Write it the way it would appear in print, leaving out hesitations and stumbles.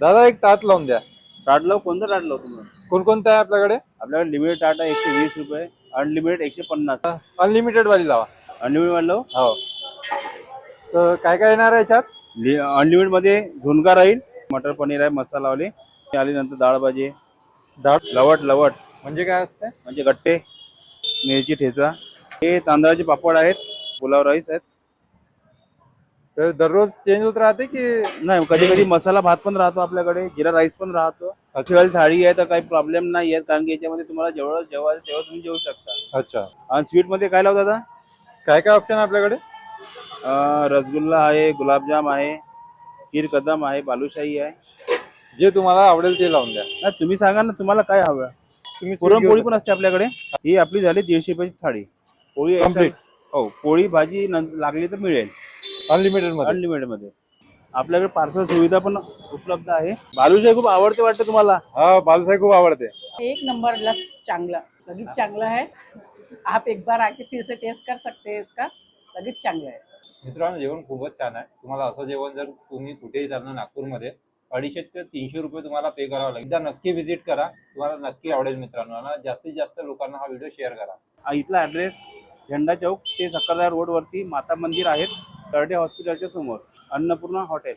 दादा एक ताट लावून द्या. ताट लावू? कोणतं ताट लावू तुम्हाला? कोणकोणतं आहे आपल्याकडे? आपल्याकडे लिमिटेड ताट आहे 120 रुपये, अनलिमिटेड 150. अनलिमिटेड वाली लावा. अनलिमिटेड वाला लावू? हो. तर काय काय येणार आहे याच्यात? अनलिमिटेड मध्ये झुणका राहील, मटर पनीर आहे मसालावाले, आल्यानंतर डाळ भाजी, डाळ लवट लवट म्हणजे काय असते? म्हणजे गट्टे, मिरची ठेचा, हे तांदळाचे पापड आहेत, पुलाव राईस आहेत. तर दररोज चेंज होत राहते की? नाही, कधी कधी मसाला भात पण राहतो आपल्याकडे, जिरा राईस पण राहतो. अचल थाळी आहे तर काही प्रॉब्लेम नाही आहे, कारण की याच्यामध्ये तुम्हाला जेवढं जेवायचं तेव्हा तुम्ही जेवू शकता. अच्छा. आणि स्वीट मध्ये काय लावता दादा? काय काय ऑप्शन आहे आपल्याकडे? रसगुल्ला आहे, गुलाबजाम आहे, खीर कदम आहे, बालुशाही आहे. जे तुम्हाला आवडेल ते लावून द्या. नाही, तुम्ही सांगा ना तुम्हाला काय हवं. तुम्ही पुरणपोळी पण असते आपल्याकडे. ही आपली झाली 150 रुपयाची थाळी. पोळी Complete. हो, पोळी भाजी लागली तर मिळेल अनलिमिटेड मध्ये. अनलिमिटेड मध्ये. आपल्याकडे पार्सल सुविधा पण उपलब्ध आहे. बालुशाही खूप आवडते वाटतं तुम्हाला? हा, बालसाई खूप आवडते. एक नंबर चांगला, लगेच चांगला है. आप एक बार आके फिर से टेस्ट कर सकते हैं इसका, लगेच चांगला है. मित्रांनो, जेवण खूपच छान आहे. तुम्हाला असं जेवण जर तुम्ही कुठेही जाणार नागपूरमध्ये 250 ते 300 रुपये तुम्हाला पे करावं लागेल. एकदा नक्की व्हिजिट करा, तुम्हाला नक्की आवडेल मित्रांनो. आणि जास्तीत जास्त लोकांना हा व्हिडिओ शेअर करा. इथला ऍड्रेस झेंडा चौक ते सक्करदार रोड वरती माता मंदिर आहेत, तरडे हॉस्पिटलच्या समोर, अन्नपूर्णा हॉटेल.